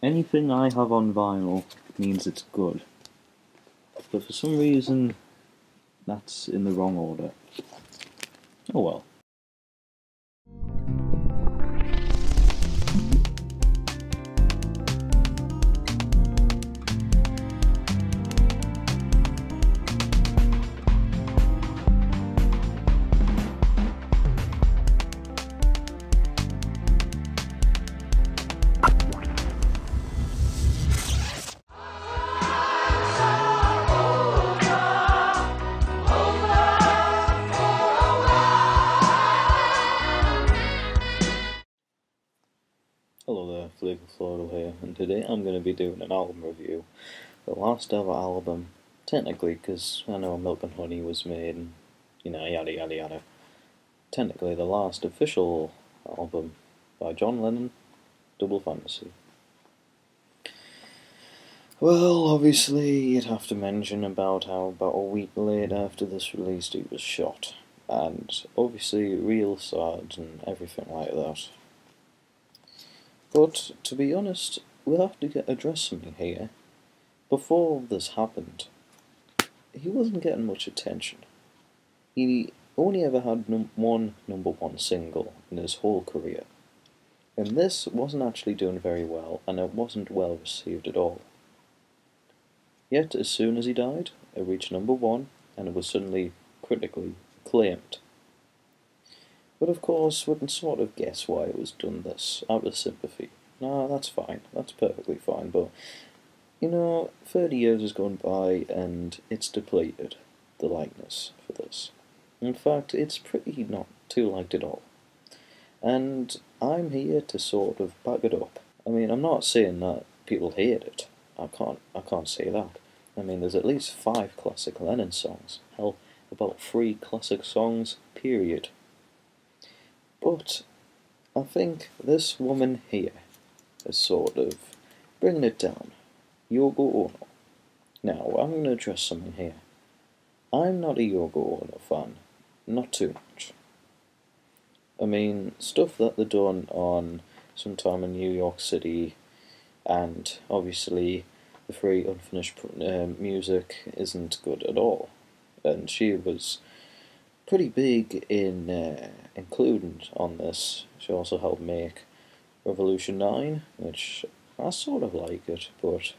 Anything I have on vinyl means it's good. But for some reason, that's in the wrong order. Oh well. Hello there, Flaky Floral here, and today I'm going to be doing an album review. The last ever album, technically, because I know Milk and Honey was made and, yada yada yada. Technically the last official album by John Lennon, Double Fantasy. Well, obviously you'd have to mention about how about a week later after this release he was shot. And obviously real sad and everything like that. But, to be honest, we'll have to address something here. Before all this happened, he wasn't getting much attention. He only ever had one number one single in his whole career. And this wasn't actually doing very well, and it wasn't well received at all. Yet, as soon as he died, it reached number one, and it was suddenly critically acclaimed. But of course, we can sort of guess why it was done this, out of sympathy. No, that's fine, that's perfectly fine, but, 30 years has gone by and it's depleted, the likeness for this. In fact, it's pretty not too liked at all. And I'm here to sort of back it up. I mean, I'm not saying that people hate it. I can't say that. I mean, there's at least 5 classic Lennon songs. Hell, about 3 classic songs, period. But I think this woman here is sort of bringing it down. Yoko Ono. Now, I'm going to address something here. I'm not a Yoko Ono fan. Not too much. I mean, stuff that they're done on Sometime in New York City, and obviously the free unfinished music isn't good at all. And she was pretty big in including on this. She also helped make Revolution 9, which I sort of like it, but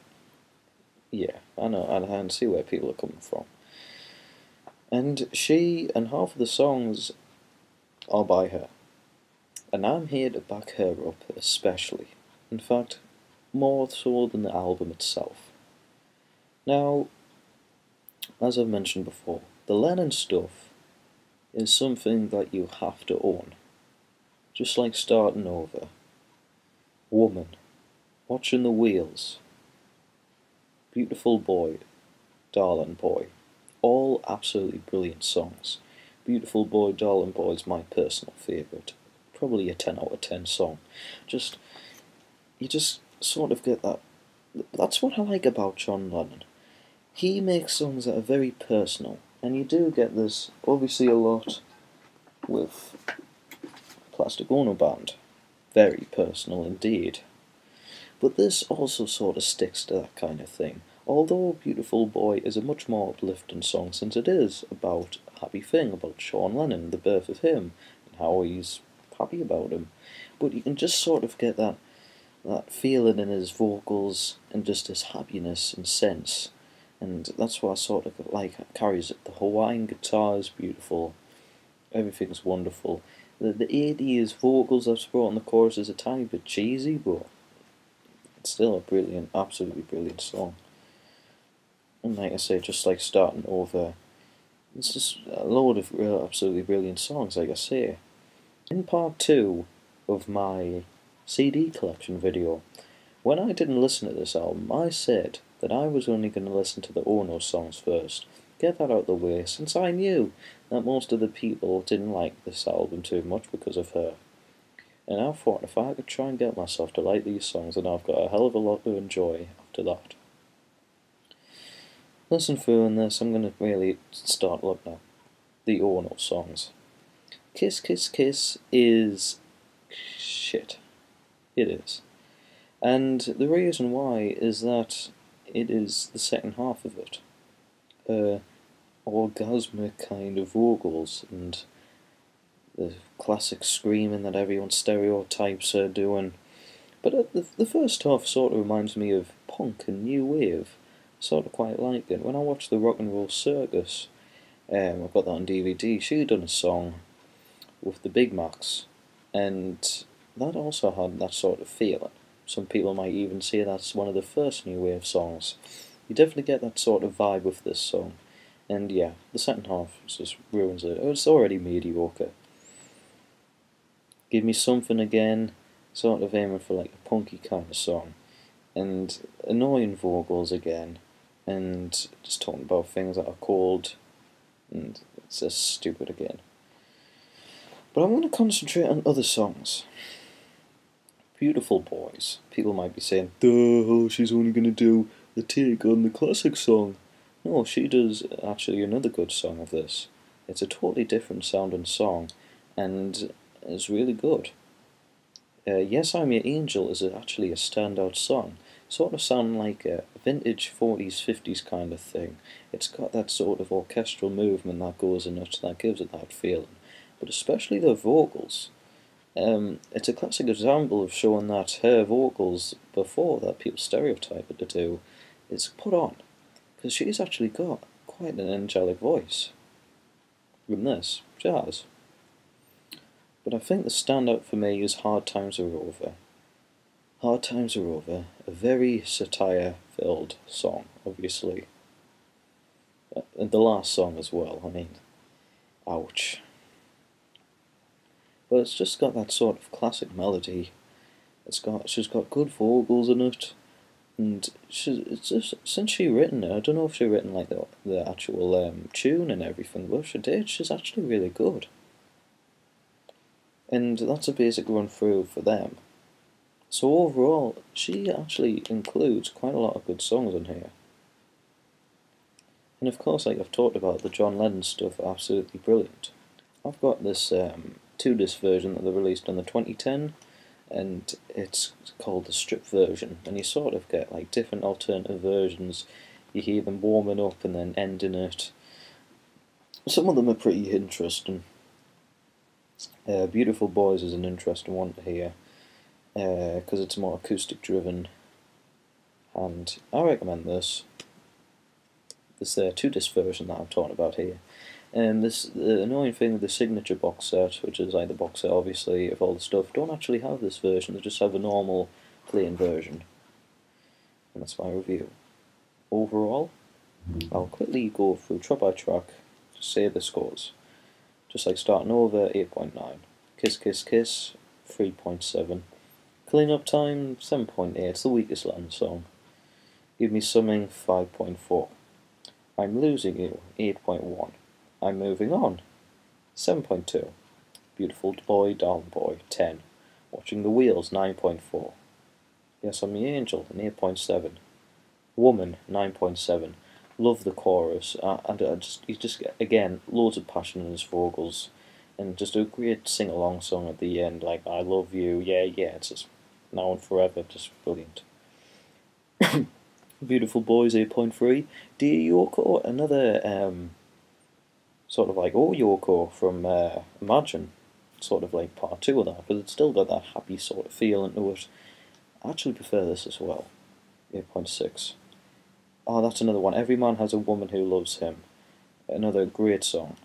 yeah, I know, I can see where people are coming from. And she and half of the songs are by her. And I'm here to back her up especially. In fact, more so than the album itself. Now, as I've mentioned before, the Lennon stuff is something that you have to own. Just like Starting Over, Woman, Watching the Wheels, Beautiful Boy, Darling Boy. All absolutely brilliant songs. Beautiful Boy, Darling Boy is my personal favourite. Probably a 10 out of 10 song. You just sort of get that. That's what I like about John Lennon. He makes songs that are very personal. And you do get this, obviously, a lot with Plastic Ono Band. Very personal indeed. But this also sort of sticks to that kind of thing. Although Beautiful Boy is a much more uplifting song, since it is about a happy thing, about Sean Lennon, the birth of him, and how he's happy about him. But you can just sort of get that feeling in his vocals, and just his happiness and sense. And that's what I sort of like, carries it. The Hawaiian guitar is beautiful. Everything's wonderful. The 80s vocals that's brought in the chorus is a tiny bit cheesy, but it's still a brilliant, absolutely brilliant song. And like I say, just like Starting Over, it's just a load of absolutely brilliant songs, like I say. In part 2 of my CD collection video, when I didn't listen to this album, I said that I was only going to listen to the Ono songs first. Get that out of the way, since I knew that most of the people didn't like this album too much because of her. And I thought if I could try and get myself to like these songs, then I've got a hell of a lot to enjoy after that. Listen through in this, I'm going to really start looking at the Ono songs. Kiss Kiss Kiss is shit. It is. And the reason why is that it is the second half of it. Orgasmic kind of vocals and the classic screaming that everyone stereotypes are doing. But the first half sort of reminds me of punk and new wave. Sort of quite like it. When I watched the Rock and Roll Circus, I've got that on DVD, she done a song with the Big Macs, and that also had that sort of feeling. Some people might even say that's one of the first new wave songs. You definitely get that sort of vibe with this song. And yeah, the second half just ruins it. It's already mediocre. Give me something again, sort of aiming for like a punky kind of song. And annoying vocals again. And just talking about things that are cold. And it's just stupid again. But I'm going to concentrate on other songs. Beautiful Boys. People might be saying, duh, she's only going to do the take on the classic song. No, she does actually another good song of this. It's a totally different sounding song, and it's really good. Yes, I'm Your Angel is actually a standout song. Sort of sounding like a vintage 40s, 50s kind of thing. It's got that sort of orchestral movement that goes in it, that gives it that feeling. But especially the vocals. It's a classic example of showing that her vocals before that people stereotype her to do is put on. Because she's actually got quite an angelic voice. From this, she has. But I think the standout for me is Hard Times Are Over. Hard Times Are Over, a very satire-filled song, obviously. And the last song as well, I mean, ouch. But it's just got that sort of classic melody. She's got good vocals in it. And it's just, since she written it, I don't know if she written like the actual tune and everything, but if she did, she's actually really good. And that's a basic run through for them. So overall, she actually includes quite a lot of good songs in here. And of course, like I've talked about, the John Lennon stuff, absolutely brilliant. I've got this 2-disc version that they released in the 2010, and it's called the strip version, and you sort of get like different alternative versions. You hear them warming up and then ending it. Some of them are pretty interesting. Beautiful Boys is an interesting one to hear, because it's more acoustic driven, and I recommend this 2-disc version that I'm talking about here. And the annoying thing with the signature box set, which is like the box set obviously of all the stuff, don't actually have this version, they just have a normal plain version. And that's my review. Overall, I'll quickly go through track by track to say the scores. Just like starting over, 8.9. Kiss Kiss Kiss, 3.7. Clean Up Time, 7.8. It's the weakest Lennon song. Give Me Something, 5.4. I'm Losing You, 8.1. I'm Moving On, 7.2. Beautiful Boy, Darling Boy, 10. Watching the Wheels, 9.4. Yes, I'm the Angel, an 8.7. Woman, 9.7. Love the chorus, and you just get, again, loads of passion in his vocals, and just a great sing-along song at the end, like I love you, yeah, it's just now and forever, just brilliant. Beautiful Boys, 8.3. Dear Yoko, another sort of like Yoko from Imagine, sort of like part 2 of that, because it's still got that happy sort of feeling to it. I actually prefer this as well, 8.6. Oh, that's another one. Every Man Has a Woman Who Loves Him. Another great song.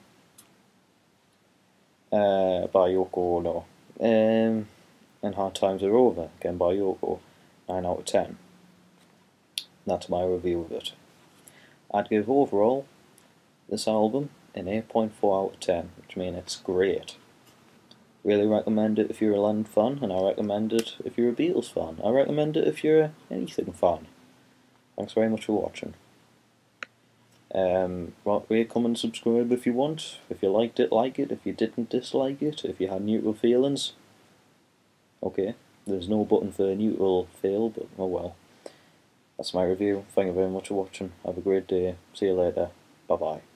By Yoko Ono. And Hard Times Are Over, again by Yoko. 9 out of 10. That's my review of it. I'd give overall this album an 8.4 out of 10, which means it's great. Really recommend it if you're a Lennon fan, and I recommend it if you're a Beatles fan. I recommend it if you're anything fan. Thanks very much for watching. Right, come and subscribe if you want. If you liked it, like it. If you didn't, dislike it. If you had neutral feelings. Okay, there's no button for neutral feel, but oh well. That's my review. Thank you very much for watching. Have a great day. See you later. Bye bye.